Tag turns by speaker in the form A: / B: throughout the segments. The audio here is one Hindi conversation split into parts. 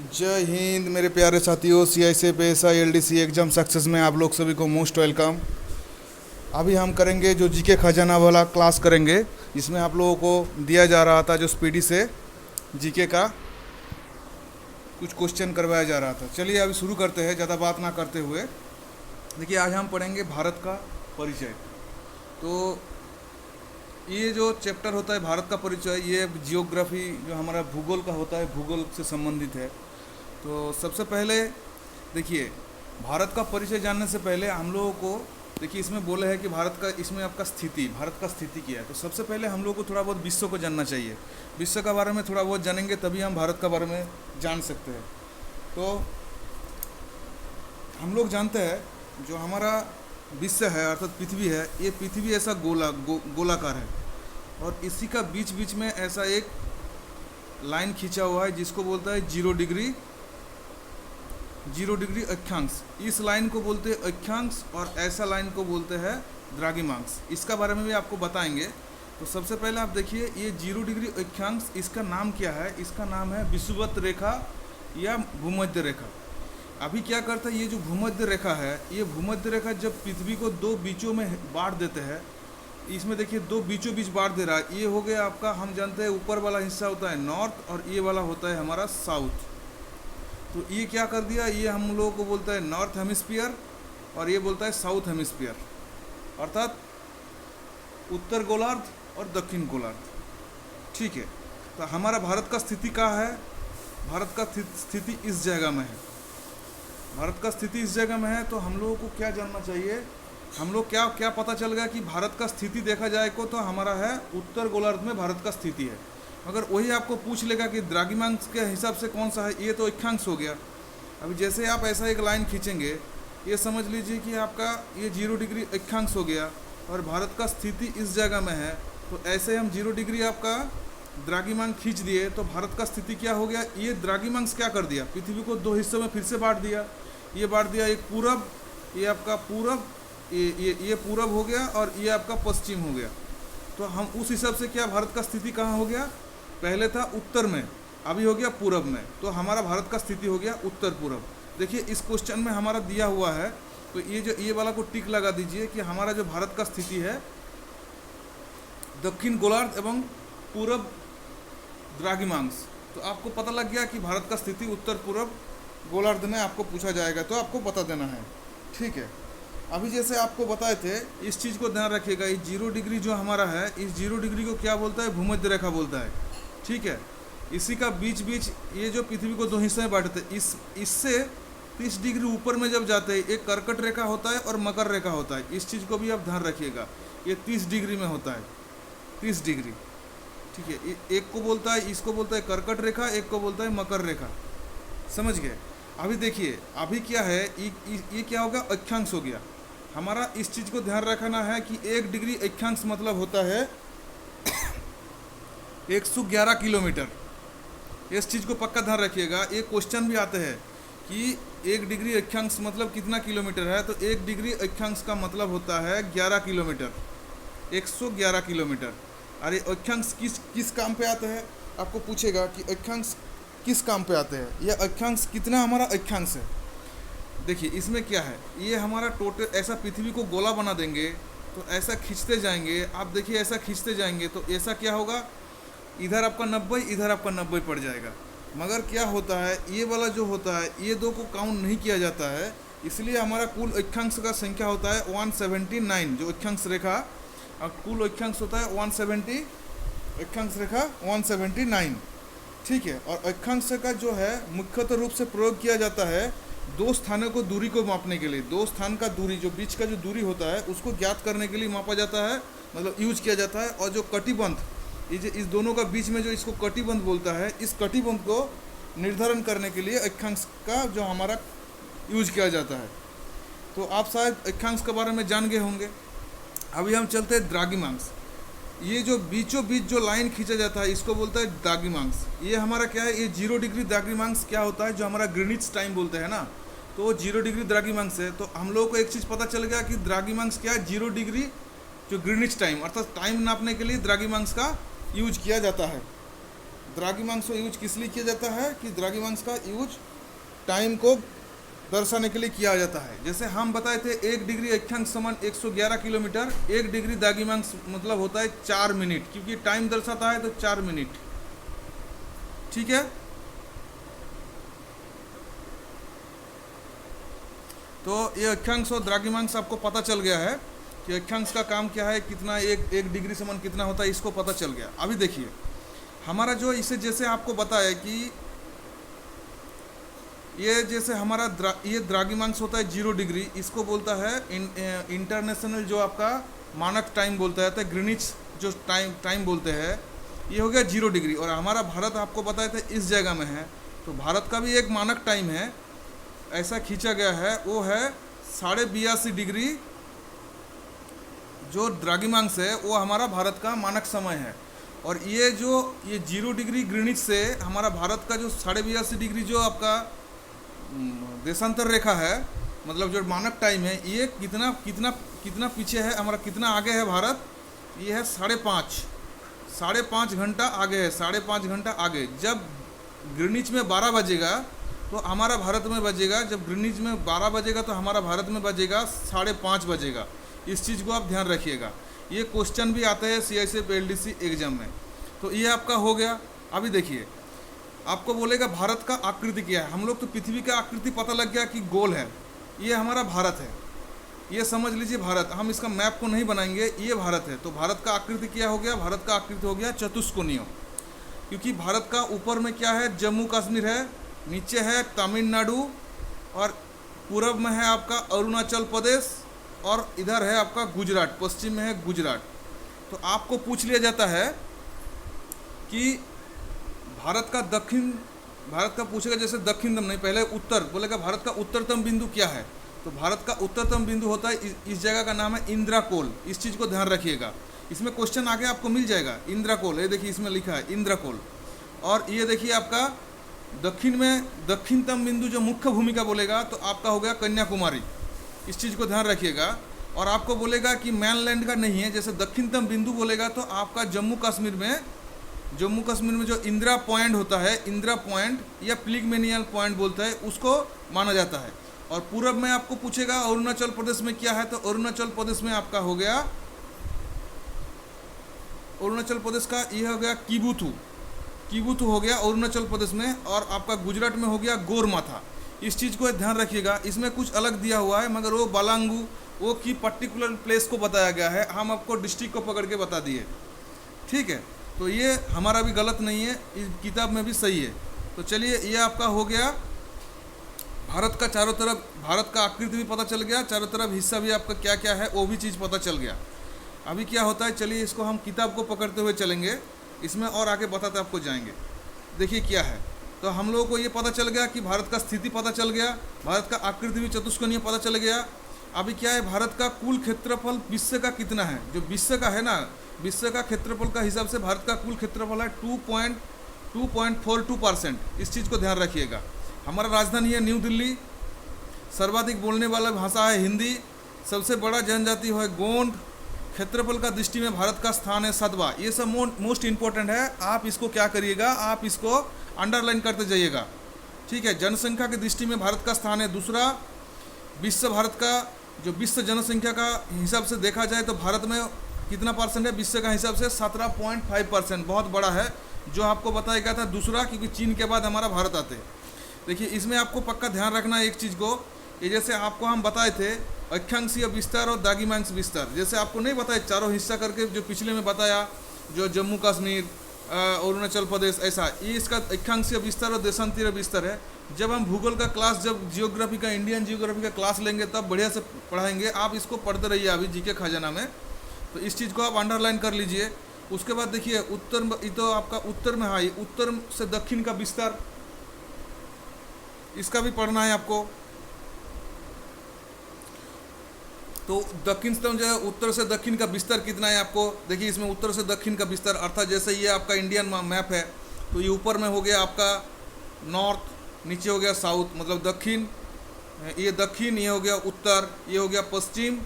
A: जय हिंद मेरे प्यारे साथियों। CICPSI LDC एग्ज़ाम सक्सेस में आप लोग सभी को मोस्ट वेलकम। अभी हम करेंगे जो जीके खजाना वाला क्लास करेंगे, जिसमें आप लोगों को दिया जा रहा था जो स्पीडी से जीके का कुछ क्वेश्चन करवाया जा रहा था। चलिए अभी शुरू करते हैं, ज़्यादा बात ना करते हुए। देखिए आज हम पढ़ेंगे भारत का परिचय। तो ये जो चैप्टर होता है भारत का परिचय, ये जियोग्राफी जो हमारा भूगोल का होता है, भूगोल से संबंधित है। तो सबसे पहले देखिए, भारत का परिचय जानने से पहले हम लोगों को देखिए इसमें बोले है कि भारत का, इसमें आपका स्थिति, भारत का स्थिति क्या है। तो सबसे पहले हम लोगों को थोड़ा बहुत विश्व को जानना चाहिए। विश्व के बारे में थोड़ा बहुत जानेंगे तभी हम भारत के बारे में जान सकते हैं। तो हम लोग जानते हैं जो हमारा विश्व है अर्थात पृथ्वी है, ये पृथ्वी ऐसा गोलाकार है और इसी का बीच बीच में ऐसा एक लाइन खींचा हुआ है जिसको बोलता है 0 डिग्री अक्षांश। इस लाइन को बोलते हैं अक्षांश और ऐसा लाइन को बोलते हैं द्राघिमांश। इसका बारे में भी आपको बताएंगे। तो सबसे पहले आप देखिए ये 0 डिग्री अक्षांश, इसका नाम क्या है? इसका नाम है विषुवत रेखा या भूमध्य रेखा। अभी क्या करता है, ये जो भूमध्य रेखा है, ये भूमध्य रेखा जब पृथ्वी को दो बीचों में बांट देते हैं, इसमें देखिए दो बीचों बीच बांट दे रहा है। ये हो गया आपका, हम जानते हैं ऊपर वाला हिस्सा होता है नॉर्थ और ये वाला होता है हमारा साउथ। तो ये क्या कर दिया, ये हम लोगों को बोलता है नॉर्थ हेमिस्फीयर और ये बोलता है साउथ हेमिस्फीयर, अर्थात उत्तर गोलार्ध और दक्षिण गोलार्ध। ठीक है। तो हमारा भारत का स्थिति कहाँ है? भारत का स्थिति इस जगह में है। भारत का स्थिति इस जगह में है। तो हम लोगों को क्या जानना चाहिए, हम लोग क्या क्या पता चल गया कि भारत का स्थिति देखा जाए को तो हमारा है उत्तर गोलार्ध में भारत का स्थिति है। अगर वही आपको पूछ लेगा कि द्राघिमांश के हिसाब से कौन सा है, ये तो अक्षांश हो गया। अभी जैसे आप ऐसा एक लाइन खींचेंगे, ये समझ लीजिए कि आपका ये 0 डिग्री अक्षांश हो गया और भारत का स्थिति इस जगह में है। तो ऐसे हम 0 डिग्री आपका द्राघिमांश खींच दिए तो भारत का स्थिति क्या हो गया। ये द्राघिमांश क्या कर दिया, पृथ्वी को दो हिस्सों में फिर से बांट दिया। ये बांट दिया, एक पूरब, ये आपका पूरब, ये पूरब हो गया और ये आपका पश्चिम हो गया। तो हम उस हिसाब से क्या, भारत का स्थिति कहाँ हो गया? पहले था उत्तर में, अभी हो गया पूरब में। तो हमारा भारत का स्थिति हो गया उत्तर पूरब। देखिए इस क्वेश्चन में हमारा दिया हुआ है, तो ये वाला को टिक लगा दीजिए कि हमारा जो भारत का स्थिति है दक्षिण गोलार्ध एवं पूरब द्राघिमांश। तो आपको पता लग गया कि भारत का स्थिति उत्तर पूरब गोलार्ध में आपको पूछा जाएगा, तो आपको बता देना है। ठीक है। अभी जैसे आपको बताए थे, इस चीज़ को ध्यान रखिएगा, इस 0 डिग्री जो हमारा है, इस 0 डिग्री को क्या बोलता है? भूमध्य रेखा बोलता है। ठीक है। इसी का बीच बीच ये जो पृथ्वी को दो हिस्से में बांटते हैं, इससे 30 डिग्री ऊपर में जब जाते हैं, एक कर्कट रेखा होता है और मकर रेखा होता है। इस चीज़ को भी आप ध्यान रखिएगा, ये 30 डिग्री में होता है, 30 डिग्री। ठीक है। एक को बोलता है, इसको बोलता है कर्कट रेखा, एक को बोलता है मकर रेखा। समझ गए? अभी देखिए अभी क्या है, ये क्या होगा? अक्षांश हो गया हमारा। इस चीज़ को ध्यान रखना है कि 1 डिग्री अक्षांश मतलब होता है 111 किलोमीटर। इस चीज़ को पक्का ध्यान रखिएगा। एक क्वेश्चन भी आते हैं कि 1 डिग्री अक्षांश मतलब कितना किलोमीटर है, तो 1 डिग्री अक्षांश का मतलब होता है 11 किलोमीटर, 111 किलोमीटर। अरे अक्षांश किस काम पे आते हैं? आपको पूछेगा कि अक्षांश किस काम पे आते हैं, यह अक्षांश कितना हमारा अक्षांश है। देखिए इसमें क्या है, ये हमारा टोटल ऐसा पृथ्वी को गोला बना देंगे, तो ऐसा खींचते जाएंगे। आप देखिए ऐसा खींचते जाएंगे तो ऐसा क्या होगा, इधर आपका 90, इधर आपका 90 पड़ जाएगा। मगर क्या होता है, ये वाला जो होता है, ये दो को काउंट नहीं किया जाता है, इसलिए हमारा कुल अक्षांश का संख्या होता है 179। जो अक्षांश रेखा कुल अक्षांश होता है 170, अक्षांश रेखा 179। ठीक है। और अक्षांश का जो है मुख्यतः रूप से प्रयोग किया जाता है दो स्थानों को दूरी को मापने के लिए। दो स्थान का दूरी, जो बीच का जो दूरी होता है, उसको ज्ञात करने के लिए मापा जाता है, मतलब यूज किया जाता है। और जो कटिबंध, ये इस दोनों का बीच में जो इसको कटिबंध बोलता है, इस कटिबंध को निर्धारण करने के लिए अक्षांश का जो हमारा यूज किया जाता है। तो आप शायद अक्षांश के बारे में जान गए होंगे। अभी हम चलते हैं द्राघिमांश। ये जो बीचों बीच जो लाइन खींचा जाता है, इसको बोलता है द्राघिमांश। ये हमारा क्या है, ये 0 डिग्री द्राघिमांश क्या होता है, जो हमारा ग्रीनिच टाइम बोलते हैं ना, तो वो 0 डिग्री द्राघिमांश है। तो हम लोगों को एक चीज़ पता चल गया कि द्राघिमांश क्या है, 0 डिग्री जो ग्रीनिच टाइम अर्थात टाइम नापने के लिए द्राघिमांश का यूज किया जाता है। द्राघिमांश को यूज किस लिए किया जाता है कि द्राघिमांश का यूज टाइम को दर्शाने के लिए किया जाता है। जैसे हम बताए थे 1 डिग्री अक्षांश समान 111 किलोमीटर, 1 डिग्री द्राघिमांश मतलब होता है 4 मिनट, क्योंकि टाइम दर्शाता है तो 4 मिनट। ठीक है, तो ये अक्षांश और द्राघिमांश आपको पता चल गया है कि अक्षांश का काम क्या है, कितना एक डिग्री समान कितना होता है, इसको पता चल गया। अभी देखिए हमारा जो इसे जैसे आपको बताया कि ये जैसे हमारा ये द्राघिमांश होता है 0 डिग्री, इसको बोलता है इंटरनेशनल जो आपका मानक टाइम बोलता है, ग्रीनिच जो टाइम बोलते हैं, ये हो गया 0 डिग्री। और हमारा भारत आपको बताया था इस जगह में है, तो भारत का भी एक मानक टाइम है ऐसा खींचा गया है, वो है 82.5 डिग्री। जो द्राघिमांश है वो हमारा भारत का मानक समय है। और ये 0 डिग्री ग्रीनिच से हमारा भारत का जो 82.5 डिग्री जो आपका देशांतर रेखा है, मतलब जो मानक टाइम है, ये कितना कितना कितना पीछे है हमारा, कितना आगे है भारत, ये है 5.5 घंटा आगे है, 5.5 घंटा आगे। जब ग्रीनिच में 12 बजेगा तो हमारा भारत में बजेगा, जब ग्रीनिच में 12 बजेगा तो हमारा भारत में बजेगा 5:30 बजेगा। इस चीज़ को आप ध्यान रखिएगा, ये क्वेश्चन भी आता है CICF LDC एग्जाम में। तो ये आपका हो गया। अभी देखिए आपको बोलेगा भारत का आकृति क्या है। हम लोग तो पृथ्वी का आकृति पता लग गया कि गोल है, ये हमारा भारत है, ये समझ लीजिए भारत। हम इसका मैप को नहीं बनाएंगे, ये भारत है। तो भारत का आकृति क्या हो गया, भारत का आकृति हो गया चतुष्कोणीय, क्योंकि भारत का ऊपर में क्या है, जम्मू कश्मीर है, नीचे है तमिलनाडु, और पूरब में है आपका अरुणाचल प्रदेश, और इधर है आपका गुजरात, पश्चिम में है गुजरात। तो आपको पूछ लिया जाता है कि भारत का पूछेगा, जैसे दक्षिणतम नहीं, पहले उत्तर बोलेगा भारत का उत्तरतम बिंदु क्या है। तो भारत का उत्तरतम बिंदु होता है, इस जगह का नाम है इंद्राकोल। इस चीज़ को ध्यान रखिएगा, इसमें क्वेश्चन आगे आपको मिल जाएगा। इंद्राकोल, ये देखिए इसमें लिखा है इंद्राकोल। और ये देखिए आपका दक्षिण में दक्षिणतम बिंदु जो मुख्य भूमिका बोलेगा तो आपका हो गया कन्याकुमारी। इस चीज़ को ध्यान रखिएगा। और आपको बोलेगा कि मैनलैंड का नहीं है, जैसे दक्षिणतम बिंदु बोलेगा तो आपका जम्मू कश्मीर में जो इंदिरा पॉइंट होता है, इंदिरा पॉइंट या प्लिगमेनियल पॉइंट बोलता है, उसको माना जाता है। और पूरब में आपको पूछेगा अरुणाचल प्रदेश में क्या है, तो अरुणाचल प्रदेश में आपका हो गया, अरुणाचल प्रदेश का ये हो गया किबुथु हो गया अरुणाचल प्रदेश में। और आपका गुजरात में हो गया गोरमाथा। इस चीज़ को ध्यान रखिएगा, इसमें कुछ अलग दिया हुआ है, मगर वो बालांगू वो की पर्टिकुलर प्लेस को बताया गया है, हम आपको डिस्ट्रिक्ट को पकड़ के बता दिए। ठीक है, तो ये हमारा भी गलत नहीं है, इस किताब में भी सही है। तो चलिए, ये आपका हो गया भारत का चारों तरफ, भारत का आकृति भी पता चल गया, चारों तरफ हिस्सा भी आपका क्या क्या है वो भी चीज़ पता चल गया। अभी क्या होता है, चलिए इसको हम किताब को पकड़ते हुए चलेंगे, इसमें और आगे बताते आपको जाएंगे। देखिए क्या है, तो हम लोगों को ये पता चल गया कि भारत का स्थिति पता चल गया, भारत का आकृति भी चतुष्कोणीय पता चल गया। अभी क्या है, भारत का कुल क्षेत्रफल विश्व का कितना है, जो विश्व का है ना, विश्व का क्षेत्रफल का हिसाब से भारत का कुल क्षेत्रफल है 2.42%। इस चीज़ को ध्यान रखिएगा। हमारा राजधानी है न्यू दिल्ली, सर्वाधिक बोलने वाला भाषा है हिंदी, सबसे बड़ा जनजाति है गोंड, क्षेत्रफल का दृष्टि में भारत का स्थान है 7वां। ये सब मोस्ट इम्पोर्टेंट है, आप इसको क्या करिएगा, आप इसको अंडरलाइन करते जाइएगा। ठीक है, जनसंख्या की दृष्टि में भारत का स्थान है 2रा। विश्व भारत का जो विश्व जनसंख्या का हिसाब से देखा जाए तो भारत में कितना परसेंट है, विश्व का हिसाब से 17.5%, बहुत बड़ा है। जो आपको बताया गया था 2रा, क्योंकि चीन के बाद हमारा भारत आते हैं। देखिए इसमें आपको पक्का ध्यान रखना है एक चीज़ को, ये जैसे आपको हम बताए थे अक्षांशीय विस्तार और द्राघिमांश विस्तार, जैसे आपको नहीं बताया चारों हिस्सा करके जो पिछले में बताया, जो जम्मू कश्मीर अरुणाचल प्रदेश, ऐसा ये इसका अक्षांशीय विस्तार और देशांतरीय विस्तार है। जब हम भूगोल का क्लास, जब जियोग्राफी का, इंडियन जियोग्राफी का क्लास लेंगे तब बढ़िया से पढ़ाएंगे, आप इसको पढ़ते रहिए अभी जीके खजाना में। तो इस चीज़ को आप अंडरलाइन कर लीजिए। उसके बाद देखिए उत्तर, ये तो आपका उत्तर में, हाँ ये उत्तर से दक्षिण का विस्तार, इसका भी पढ़ना है आपको। तो दक्षिण से जो है उत्तर से दक्षिण का विस्तार कितना है आपको, देखिए इसमें उत्तर से दक्षिण का विस्तार, अर्थात जैसे ये आपका इंडियन मैप है, तो ये ऊपर में हो गया आपका नॉर्थ, नीचे हो गया साउथ, मतलब दक्षिण, ये दक्षिण, ये हो गया उत्तर, ये हो गया पश्चिम,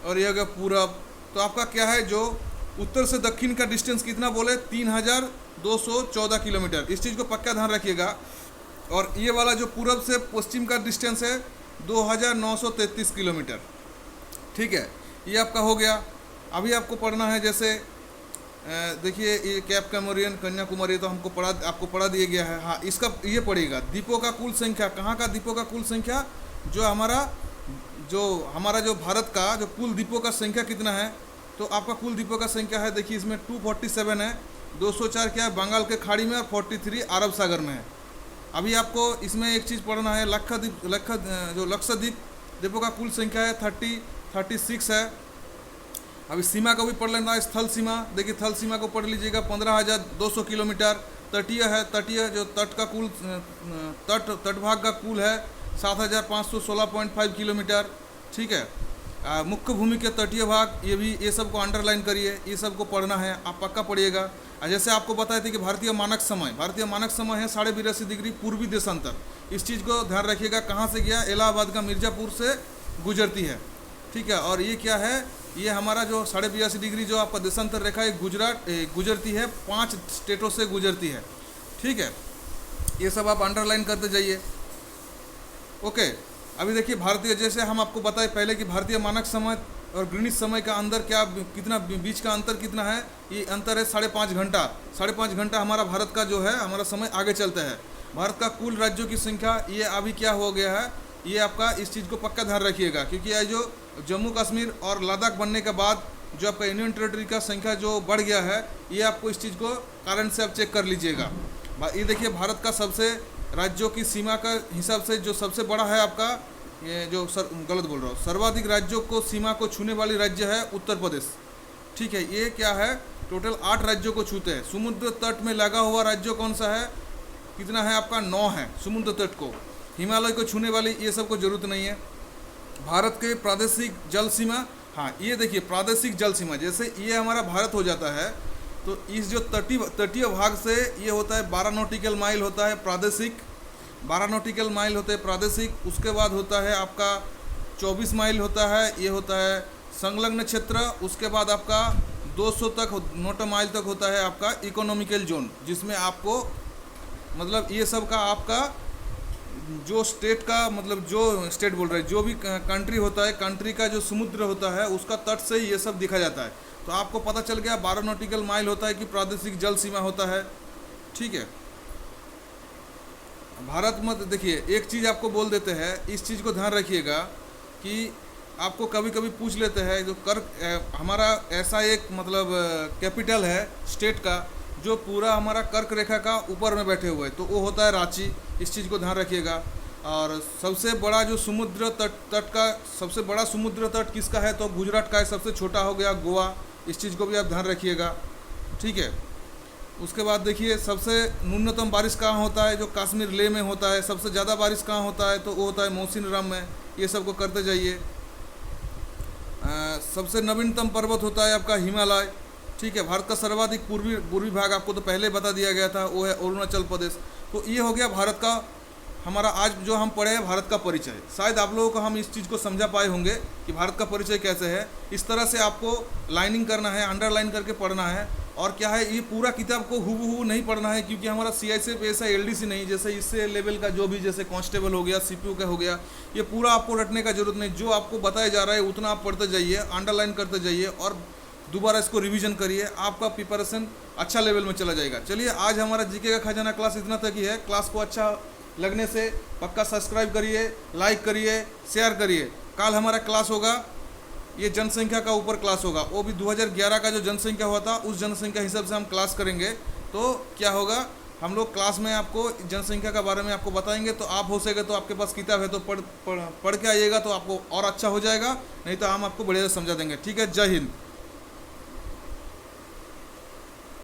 A: और ये हो गया पूरब। तो आपका क्या है, जो उत्तर से दक्षिण का डिस्टेंस कितना बोले, 214 किलोमीटर। इस चीज़ को पक्का ध्यान रखिएगा। और ये वाला जो पूरब से पश्चिम का डिस्टेंस है 2933 किलोमीटर। ठीक है, ये आपका हो गया। अभी आपको पढ़ना है जैसे देखिए ये कैप कैमोरियन कन्याकुमारी तो आपको पढ़ा दिया गया है। हाँ, इसका ये पड़ेगा द्वीपों का कुल संख्या। कहाँ का द्वीपों का कुल संख्या? जो हमारा जो भारत का जो कुल द्वीपों का संख्या कितना है, तो आपका कुल द्वीपों का संख्या है, देखिए इसमें 247 है। 204 क्या है? बंगाल के खाड़ी में, और 43 अरब सागर में है। अभी आपको इसमें एक चीज़ पढ़ना है, लक्षद्वीप द्वीपों का कुल संख्या है 36 है। अभी सीमा को भी पढ़ लेना है। स्थल सीमा, देखिए थल सीमा को पढ़ लीजिएगा 15,200 किलोमीटर। तटीय है, तटीय जो तट का कुल तटभाग का कुल है 7,516.5 किलोमीटर। ठीक है, मुख्य भूमि के तटीय भाग, ये सब को अंडरलाइन करिए, ये सब को पढ़ना है, आप पक्का पढ़िएगा। जैसे आपको बताए थे कि भारतीय मानक समय है 82.5 डिग्री पूर्वी देशांतर। इस चीज़ को ध्यान रखिएगा। कहाँ से गया? इलाहाबाद का मिर्ज़ापुर से गुजरती है। ठीक है, और ये क्या है? ये हमारा जो 82.5 डिग्री जो आपका देशांतर रेखा है गुजरात गुजरती है, 5 स्टेटों से गुजरती है। ठीक है, ये सब आप अंडरलाइन करते जाइए। ओके, अभी देखिए भारतीय, जैसे हम आपको बताए पहले कि भारतीय मानक समय और ग्रीनिच समय का अंदर कितना बीच का अंतर कितना है? ये अंतर है 5.5 घंटा। 5.5 घंटा हमारा भारत का जो है हमारा समय आगे चलता है। भारत का कुल राज्यों की संख्या ये अभी क्या हो गया है, ये आपका इस चीज़ को पक्का ध्यान रखिएगा, क्योंकि ये जो जम्मू कश्मीर और लद्दाख बनने के बाद जो आपका यूनियन टेरिटरी का संख्या जो बढ़ गया है, ये आपको इस चीज़ को कारण से आप चेक कर लीजिएगा। ये देखिए भारत का सबसे राज्यों की सीमा का हिसाब से जो सबसे बड़ा है आपका, ये जो गलत बोल रहा हूँ, सर्वाधिक राज्यों को सीमा को छूने वाली राज्य है उत्तर प्रदेश। ठीक है, ये क्या है? टोटल 8 राज्यों को छूते हैं। समुद्र तट में लगा हुआ राज्य कौन सा है? कितना है आपका? 9 है समुद्र तट को। हिमालय को छूने वाली ये सब को जरूरत नहीं है। भारत के प्रादेशिक जल सीमा, हाँ ये देखिए प्रादेशिक जल सीमा, जैसे ये हमारा भारत हो जाता है तो इस जो तटीय भाग से ये होता है 12 नॉटिकल माइल होता है प्रादेशिक, 12 नॉटिकल माइल होते हैं प्रादेशिक। उसके बाद होता है आपका 24 माइल होता है, ये होता है संलग्न क्षेत्र। उसके बाद आपका 200 तक नॉट माइल तक होता है आपका इकोनॉमिकल जोन, जिसमें आपको मतलब ये सब का आपका जो स्टेट का मतलब जो स्टेट बोल रहे हैं, जो भी कंट्री होता है, कंट्री का जो समुद्र होता है उसका तट से ये सब दिखा जाता है। तो आपको पता चल गया 12 नॉटिकल माइल होता है कि प्रादेशिक जल सीमा होता है। ठीक है, भारत मत देखिए एक चीज़ आपको बोल देते हैं, इस चीज़ को ध्यान रखिएगा कि आपको कभी कभी पूछ लेते हैं जो हमारा ऐसा एक मतलब कैपिटल है स्टेट का जो पूरा हमारा कर्क रेखा का ऊपर में बैठे हुए हैं, तो वो होता है रांची। इस चीज़ को ध्यान रखिएगा। और सबसे बड़ा जो समुद्र तट का सबसे बड़ा समुद्र तट किसका है? तो गुजरात का है। सबसे छोटा हो गया गोवा। इस चीज़ को भी आप ध्यान रखिएगा। ठीक है, उसके बाद देखिए सबसे न्यूनतम बारिश कहाँ होता है? जो कश्मीर लेह में होता है। सबसे ज़्यादा बारिश कहाँ होता है? तो वो होता है मौसिनराम में। ये सब को करते जाइए। सबसे नवीनतम पर्वत होता है आपका हिमालय। ठीक है, भारत का सर्वाधिक पूर्वी भाग आपको तो पहले बता दिया गया था, वो है अरुणाचल प्रदेश। तो ये हो गया भारत का हमारा आज जो हम पढ़े हैं भारत का परिचय। शायद आप लोगों को हम इस चीज़ को समझा पाए होंगे कि भारत का परिचय कैसे है। इस तरह से आपको लाइनिंग करना है, अंडरलाइन करके पढ़ना है। और क्या है, ये पूरा किताब को हूबहू नहीं पढ़ना है, क्योंकि हमारा CICF ऐसा LDC नहीं जैसे इससे लेवल का जो भी जैसे कांस्टेबल हो गया, CPU का हो गया, ये पूरा आपको रटने का जरूरत नहीं। जो आपको बताया जा रहा है उतना आप पढ़ते जाइए, अंडरलाइन करते जाइए और दोबारा इसको रिवीजन करिए। आपका प्रिपरेशन अच्छा लेवल में चला जाएगा। चलिए, आज हमारा GK का खजाना क्लास इतना तक ही है। क्लास को अच्छा लगने से पक्का सब्सक्राइब करिए, लाइक करिए, शेयर करिए। कल हमारा क्लास होगा, ये जनसंख्या का ऊपर क्लास होगा, वो भी 2011 का जो जनसंख्या हुआ था उस जनसंख्या हिसाब से हम क्लास करेंगे। तो क्या होगा, हम लोग क्लास में आपको जनसंख्या के बारे में आपको बताएंगे। तो आप हो सके तो आपके पास किताब है तो पढ़ के आइएगा, तो आपको और अच्छा हो जाएगा। नहीं तो हम आपको बढ़िया से समझा देंगे। ठीक है, जय हिंद।